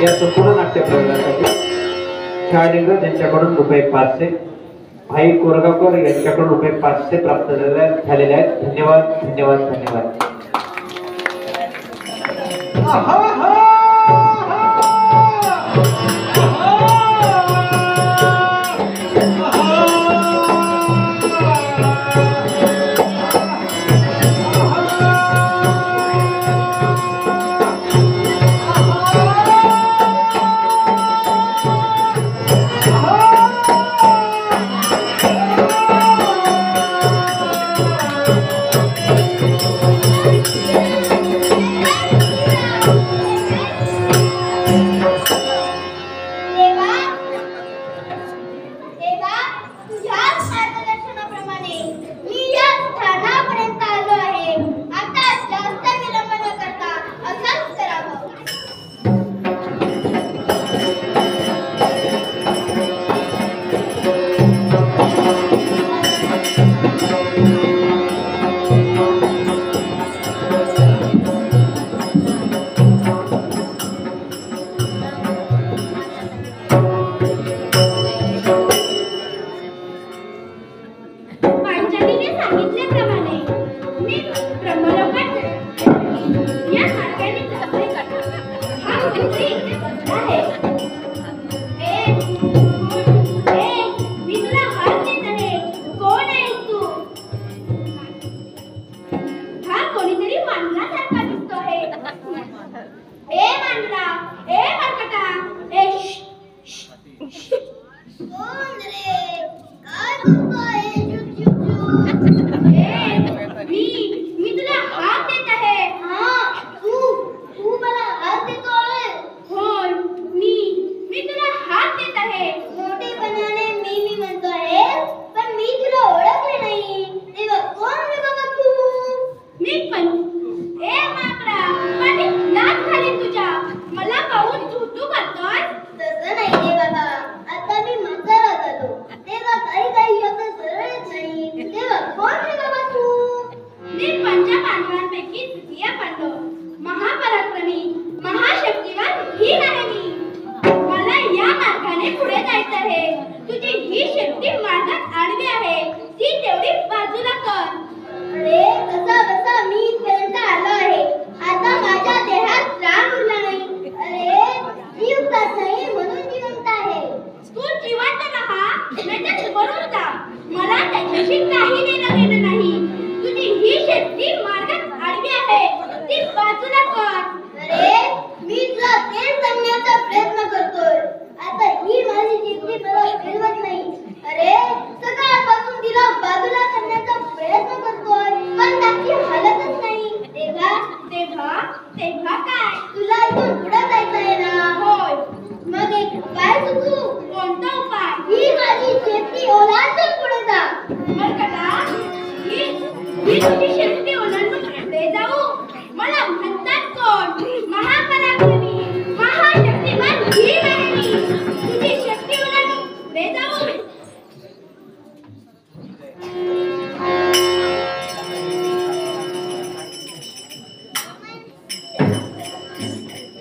या संपूर्ण नाट्य प्रयोगासाठी शाळेंग यांच्याकडून रुपये 500, भाई कोरगावकर यांच्याकडून रुपये 500 प्राप्त झालेले आहेत. धन्यवाद धन्यवाद धन्यवाद. मी तुला हात देत आहे. तू मला हात देतोय. होय, मी तुला हात देत आहे. मोठेपणाने मी म्हणतोय, पण मी तुला ओळखले नाही. तेव्हा कोण रे बाबा तू? ए माकडा, माझी नाक खाली तुझ्या. मला पाहून तू करतोय. तसं नाही रे बाबा. आता मी म्हातारा झालो, तेव्हा काही शब्द सरळच नाही. तेव्हा कोण रे बाबा तू? मी पंचपांडवांपैकी तृतीय पांडव, महापराक्रमी, महाशक्तिवान भीम आहे मी. मला या मार्गाने पुढे जायचं आहे. तुझी ही शक्ती मार्गात आडवी आहे, ती तेवढी बाजूला कर. अरे कसा मी इथपर्यंत आलो आहे. आता माझ्या देहात प्राण उरला नाही. अरे जीव जात नाही म्हणून जिवंत आहे. तू जिवंत राहा नाहीतर मरून जा. मला त्याच्याशी काही देणं घेणं नाही. तुझी ही शक्ती मार्गात आडवी आहे, ती बाजूला कर. अरे मी तुला तेच सांगण्याचा प्रयत्न करतोय. आता ही माझी शक्ती मला फिरवत नाही. अरे सकाळपासून तिला बाजूला करण्याचा प्रयत्न करतोय, पण त्याची हालतच नाही. तेव्हा काय? तुला इथून पुढे जायचं आहे ना? होय. मग एक उपाय सुचू. कोणता उपाय? ही माझी शक्ती ओलांडून पुढे जा. मरकटा, ही तुझी शक्ती ओलांडून पुढे जाऊ? मला म्हणतात कोण? महापराक्रमी, महाशक्तिमान भीम आहे मी. तुझी शक्ती ओलांडून पुढे जाऊ?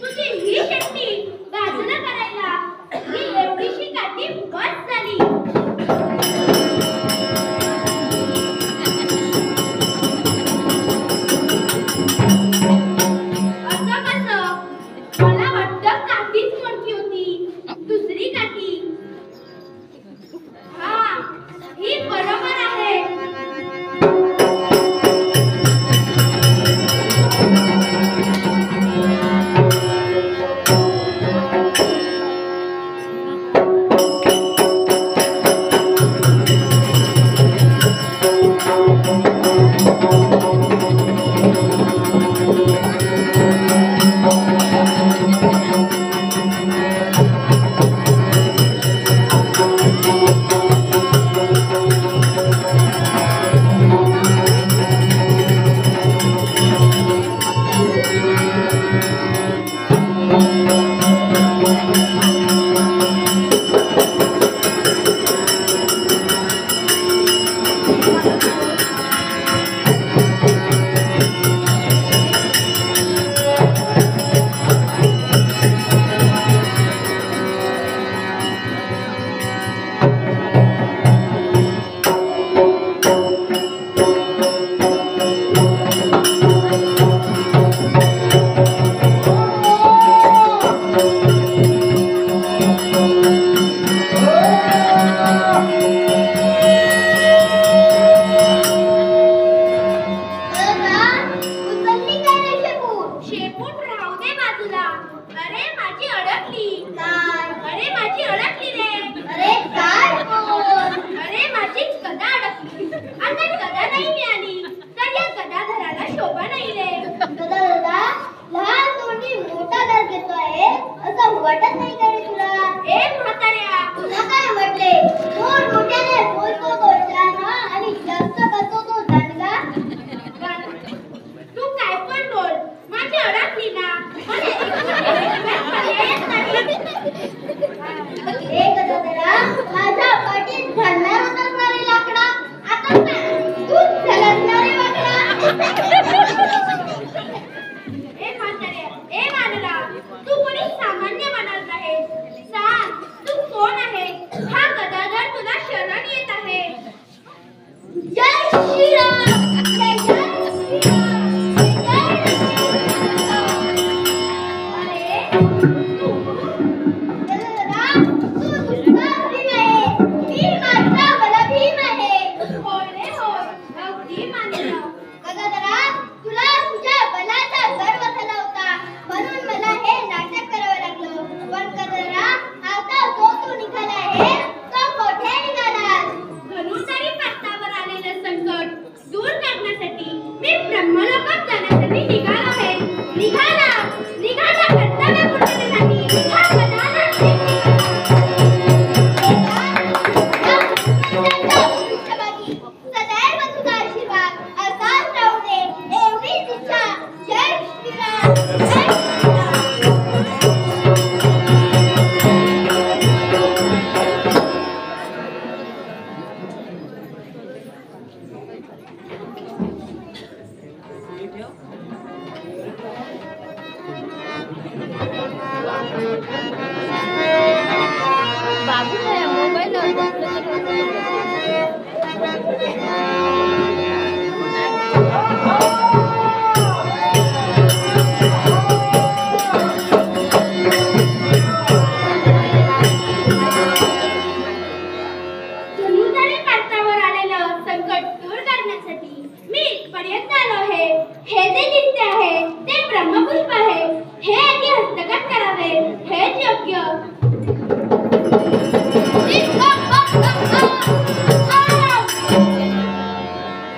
तुझी ही शक्ती बाजूला करायला ही एवढीशी काठी बस झाली. असं कसं? मला वाटतं काठीच मोठी होती. दुसरी काठी. हा, ही बरोबर आहे. वाटत नाही का रे तुला? ए म्हाताऱ्या, तुला काय वाटले? मोर मोठ्याने बोलतो तो शाना आणि जास्त करतो तो दांडगा. तू काय पण बोल, माझी अडकली ना. मला पर्यायच नाही. ए गदाधरा, माझ्या पाठीत घालणार होतास ना रे लाकडा. आता तूच झालास ना रे वाकडा. ए म्हाताऱ्या, ए वानरा, तू कोणी सामान्य म्हणाल आहे.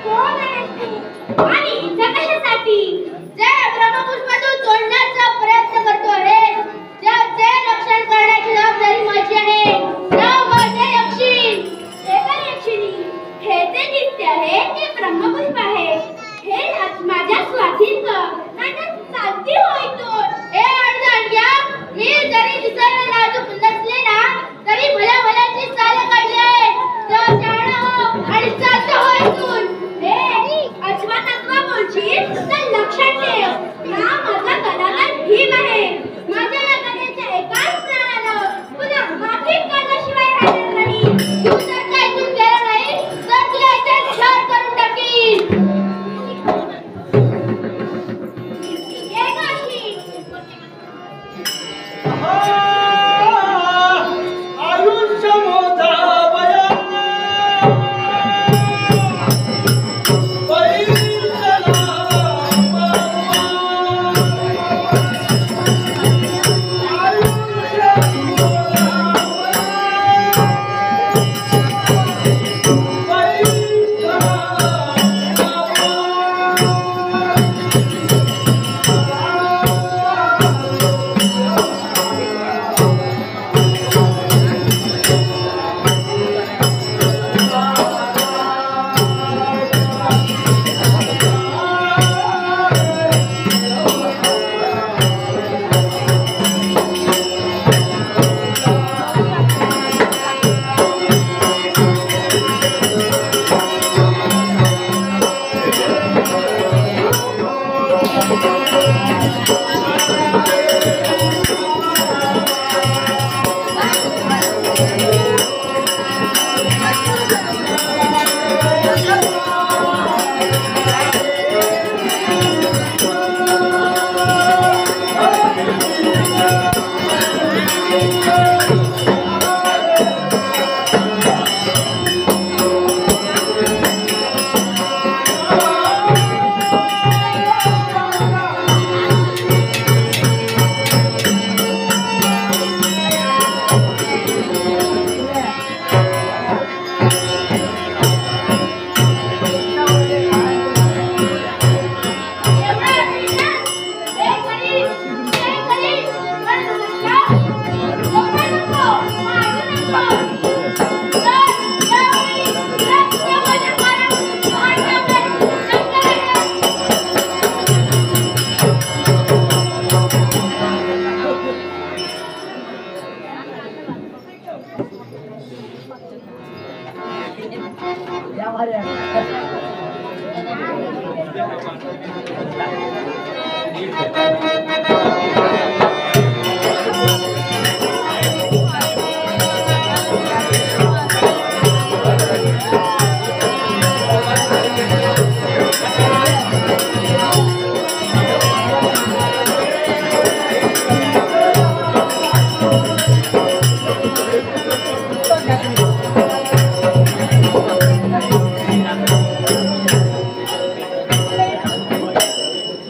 कोण आहेस तू? आणि इथं कशासाठी? जे ब्रह्मपुष्पातून तोडण्याचा प्रयत्न करतो आहे, त्याचे रक्षण करण्याची जबाबदारी माझी आहे. जाओ माझे यक्षिण. हे काय यक्षिणी? हे ते दिसते आहे ते ब्रह्मपुष्प आहे. हे माझ्या स्वाधीन कर. नाहीतर चालती होय तो. हे अडदांड्या, मी जरी दिसायला नाजूक नसले ना, तरी भल्या भल्याची चाल काढली आहे. तर शहाणा हो आणि चालतो होय इथून. हे अज्ञातत्व बोलशील तर लक्षात ठेव. हा माझा कलाकार भीम आहे. माझ्या या कलेच्या एकाच प्राणानं तुला माफी करण्याशिवाय राहणार नाही. तू जर का इथून गेला नाही तर तुला इथे ठार करून टाकीन. ये काशी. आयुष्य मोठा वया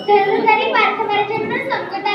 धर्मधारी पार्थमराजांवर संकट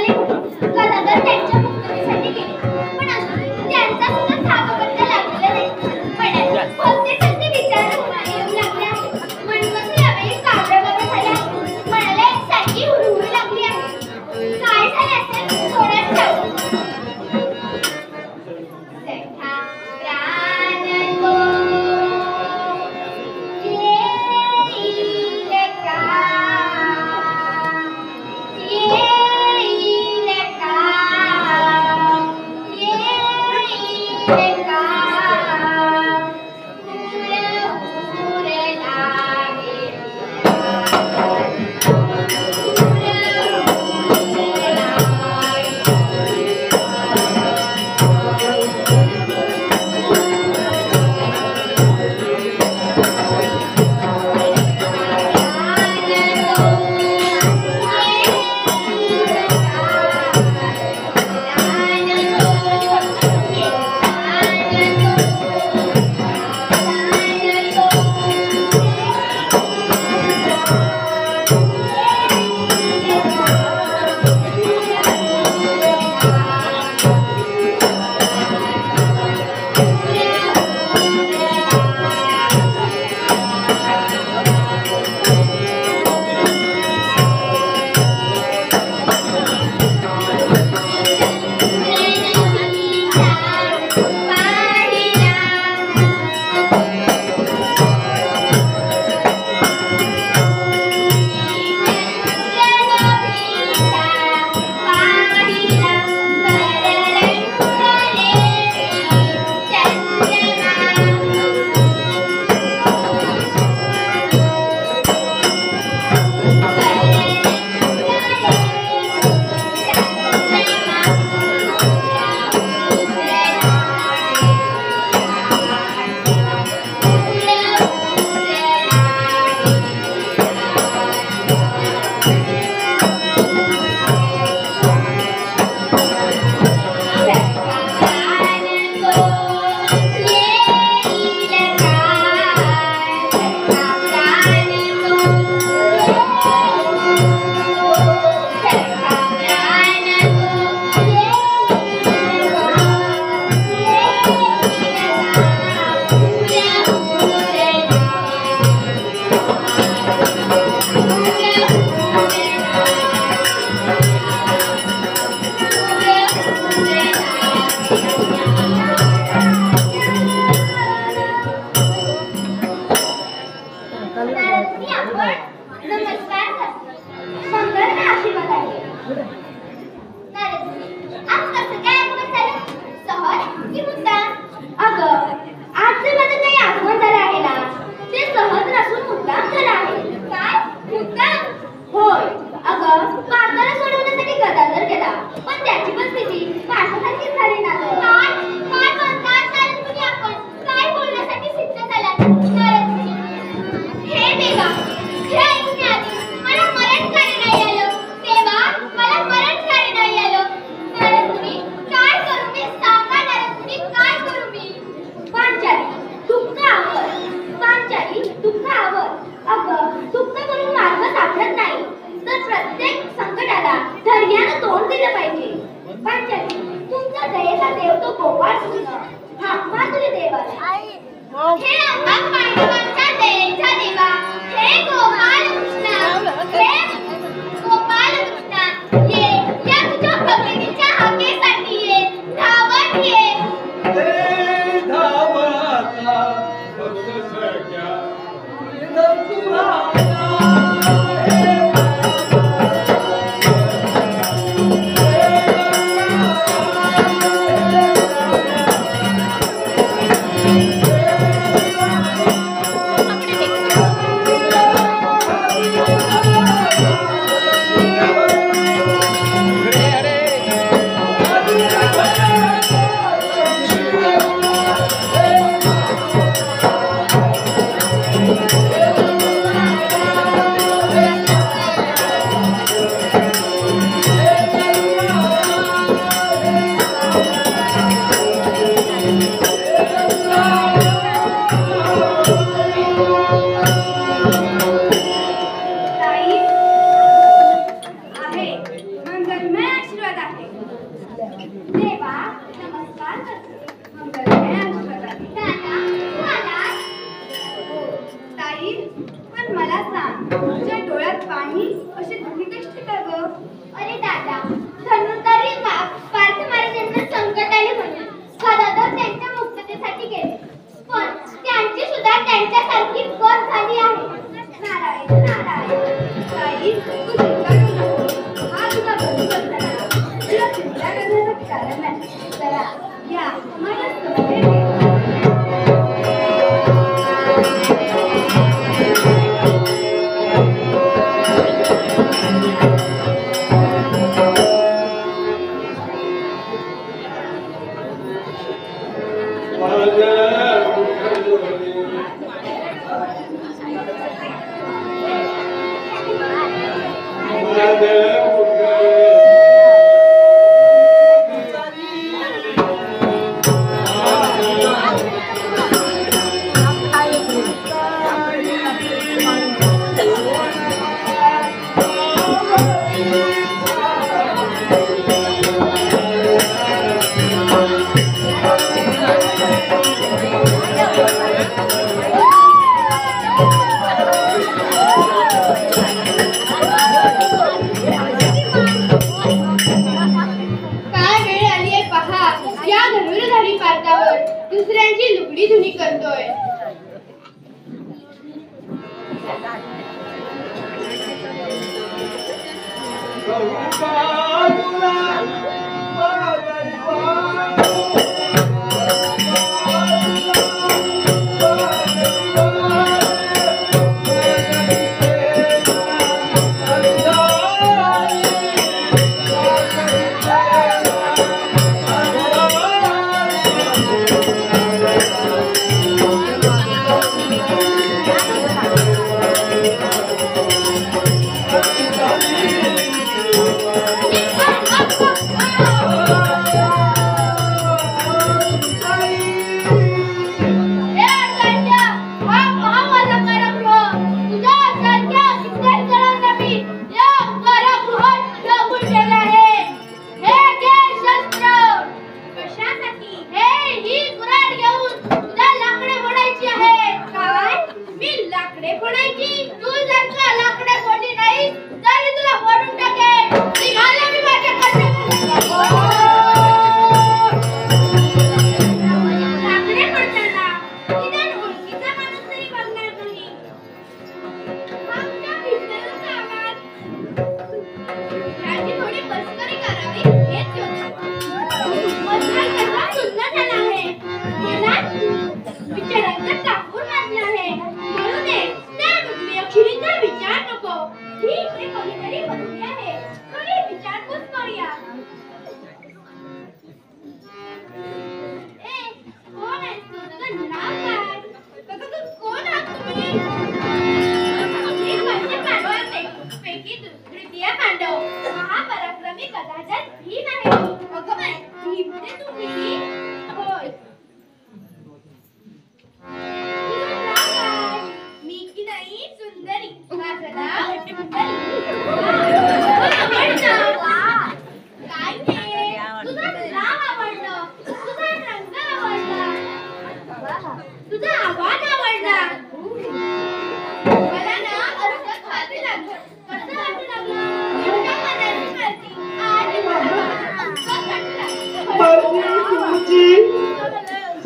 गोपाळ कृष्ण हा माधुरी देवाला हे आम्हा पांडवांच्या दयेचा देवा हे गोपाळ कृष्ण हे गोपाळ कृष्ण ये या तुझ्या भक्तीच्या हाकेसाठी ये धावत ये धावता भक्त सख्या तुला दुसऱ्यांची लुगडी धुनी करतोय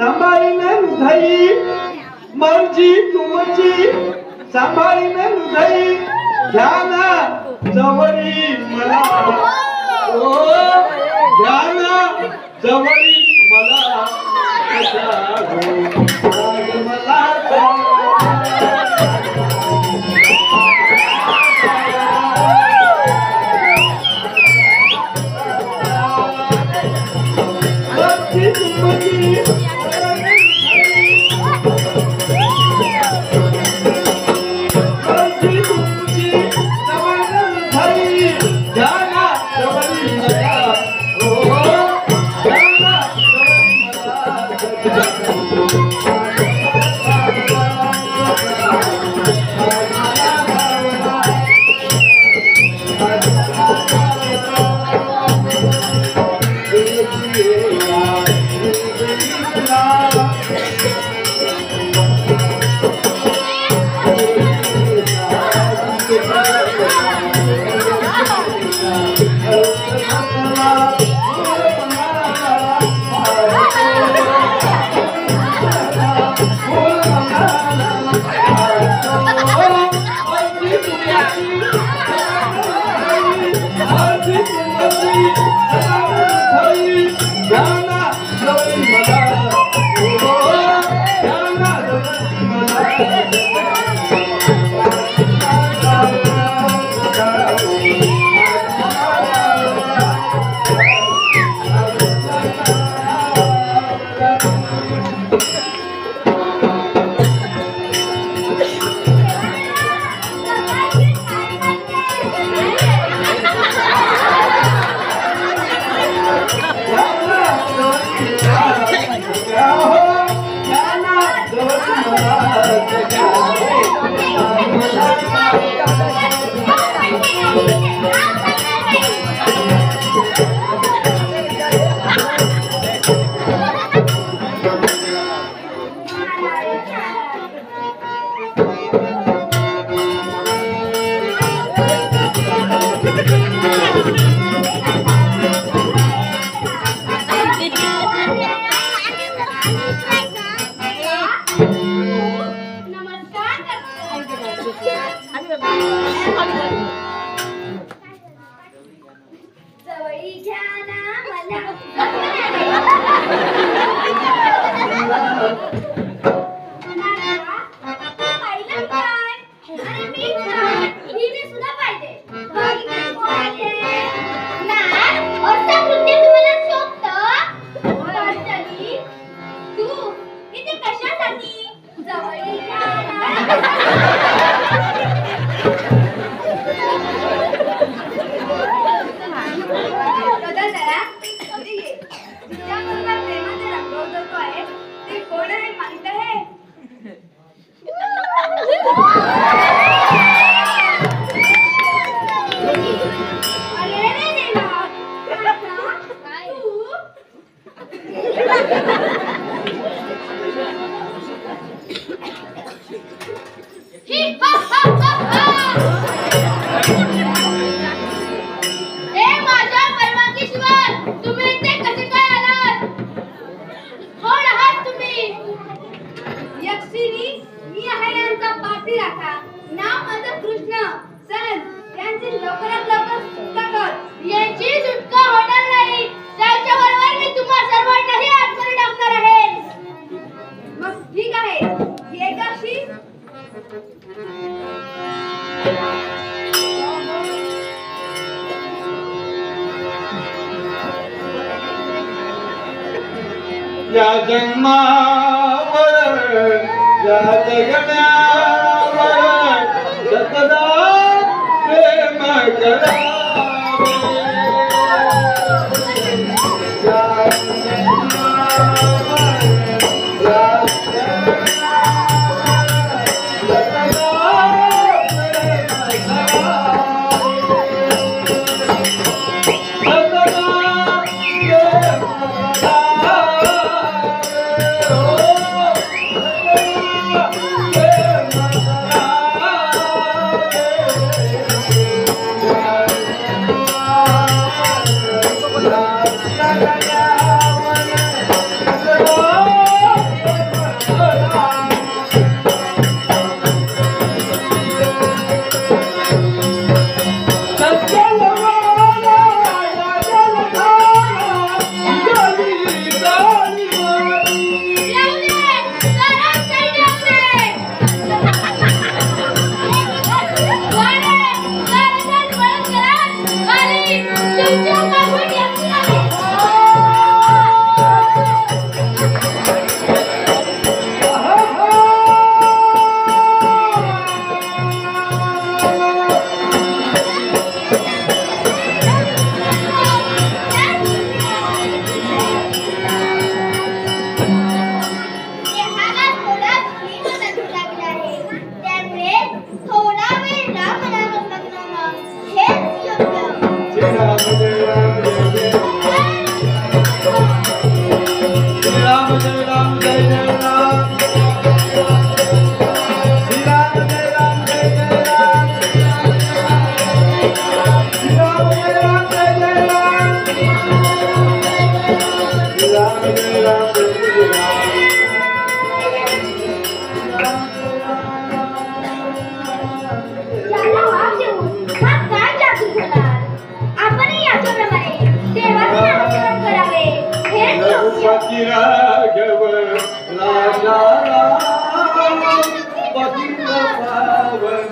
सांभाळीन हृदयी मर्जी तुमची सांभाळीन हृदयी ध्यान जवळी मला ओ ध्यान जवळी मला जवळी घ्या ना मला पाहिलं काय आणि मी काय हिने सुद्धा पाहिजे बाकी कोण आहे ना असा कृत्य तुम्हाला शोभतं वाटली तू इथे कशासाठी जवळी घ्या या जन्मावर या जगण्यावर सतदा प्रेम करावे या जन्मावर या याला वाव देऊन हा काय जादू होणार? आपणही याच्याप्रमाणे देवाचे नामस्मरण करावे. हेच योग्य. पती राघव राजा राम पतित पावन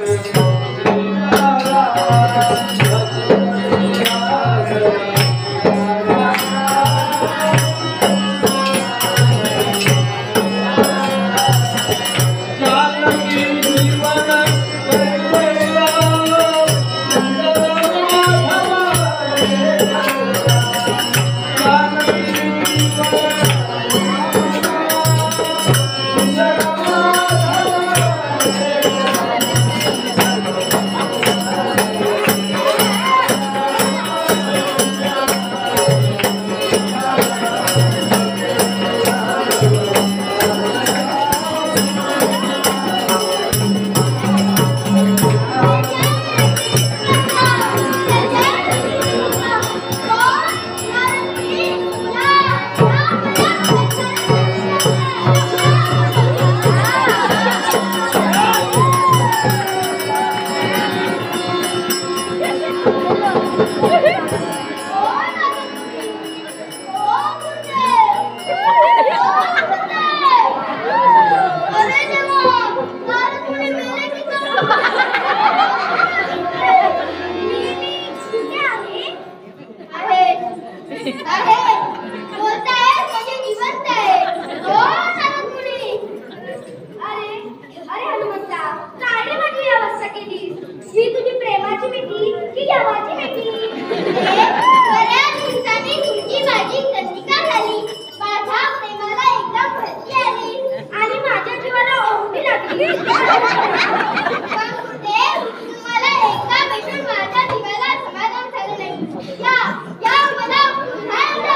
ही तुझी प्रेमाची मिठी की जवाची मिठी? बऱ्याच दिवसांनी तुमची माझी प्रतिका झाली. माझ्या प्रेमाला एकदम भरती आली आणि माझ्या जीवाला ओढणी लागली. पण गुरुदेव, तुम्हाला एकदा भेटून माझ्या जीवाला समाधान झालं नाही. या मला पुन्हा एकदा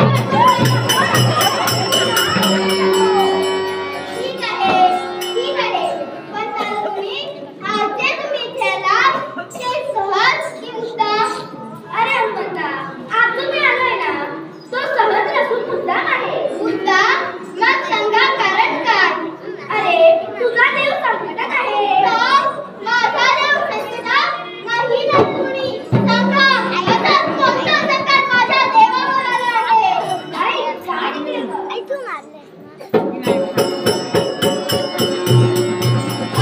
ठीक आहे. पण तुम्ही आज जे तुम्ही इथे आलात, ते सहज की मुद्दाम? अरे हनुमंता, आज तुम्ही आलोय ना, तो सहज नसून मुद्दाम आहे. मुद्दाम? मग सांगा कारण काय? अरे तुझा देव संकटात आहे. माझा देव संकटात नाही ना कुणी. सांगा, आता कोणतं संकट माझ्या देवावर आलं आहे? काय तिकडे बघ.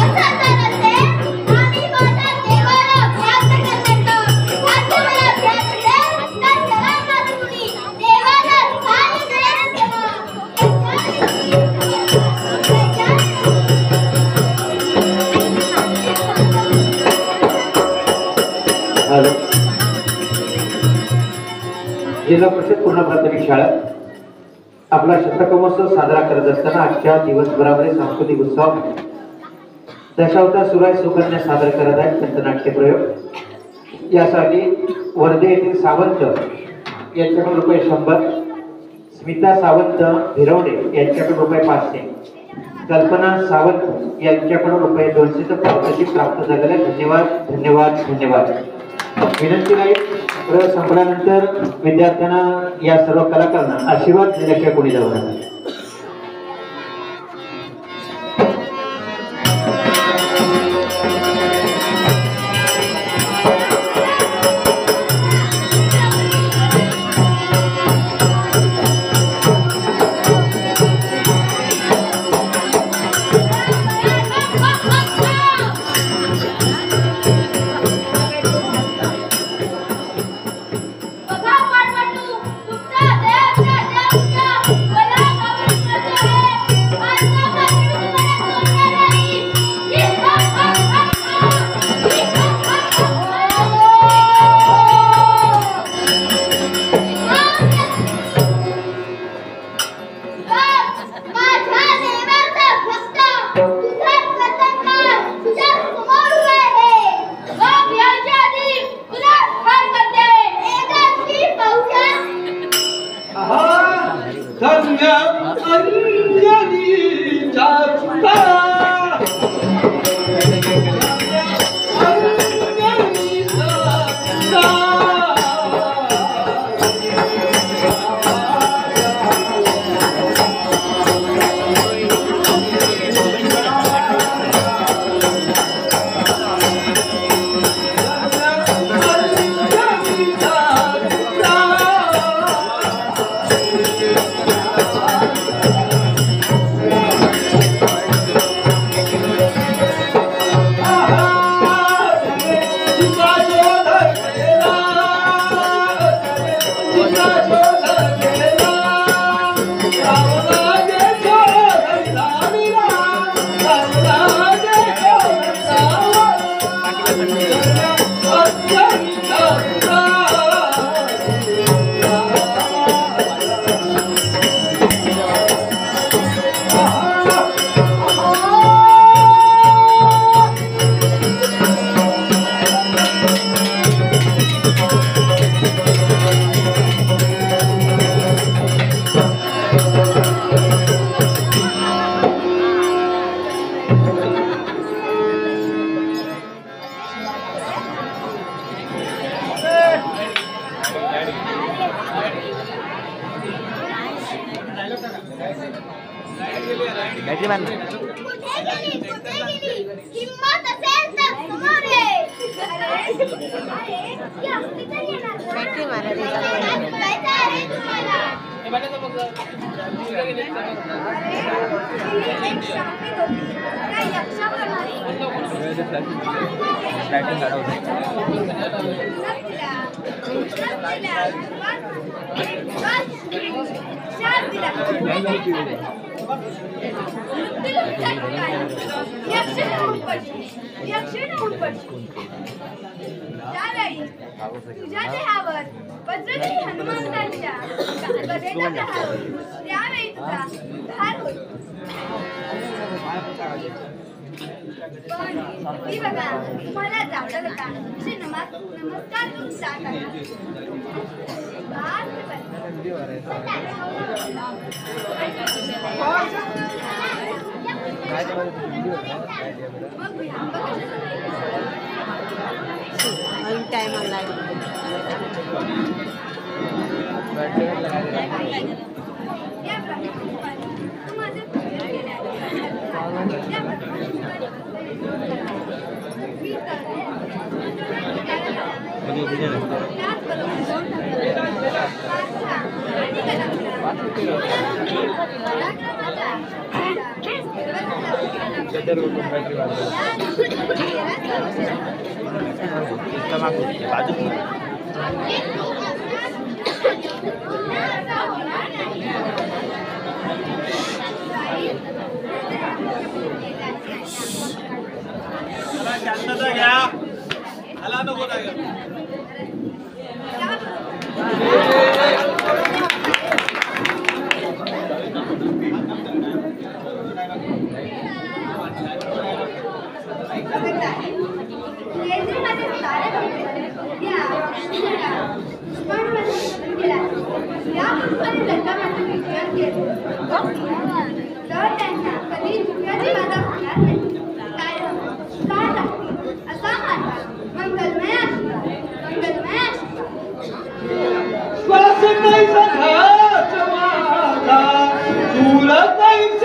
असं तर असेल, आम्ही माझ्या देवाला अभ्यास करतो. आता मला अभ्यास असेल, तर चला ना तुम्ही. देवाला काय मिळेल तेव्हा? हॅलो. जिल्हा परिषद पूर्ण प्राथमिक शाळा आपला शतक महोत्सव साजरा करत असताना आजच्या दिवसभरामध्ये सांस्कृतिक उत्सव दशावतार सुराय सुकन्या सादर करत आहेत त्यांचा नाट्य प्रयोग. यासाठी वर्धे येथील सावंत यांच्याकडून ₹100, स्मिता सावंत भिरवणे यांच्याकडून ₹500, कल्पना सावंत यांच्याकडून ₹200 तर पारितोषिक प्राप्त झालेले. धन्यवाद धन्यवाद धन्यवाद. विनंती नाही, प्रयोग संपल्यानंतर विद्यार्थ्यांना या सर्व कलाकारांना आशीर्वाद दिल्याशिवाय कोणी जाऊ नका. बघा पाठवू, तुमचा देव मला गावून करतो आहे. माझा पाठवू तुम्हाला सोडणार नाही. माझ्या देवाचा भक्त तुझा प्रसंग तुझ्या समोर उभा आहे. मग याच्या आधी तुला ठार करते. एकदा ती पाहूया. धन्य अंजनीचा सुता. अंजनीचा सुता. कुठे गेली हिम्मत असेल तर समोर ये अरे ती असली तर येणार ना. काय बोलायचं आहे तुम्हाला तुझ्या देहावर वज्रदेही हनुमंतांच्या गदेचा प्रहार होईल. त्यावेळी तुझा धार होईल. पण ती बघा तुम्हाला जावलं का असे नमस्कार करून जात आहे. टाइम ऑनलाइन शांतता घ्या आला नको श्वास नाही सखाच माझा तुला काहीच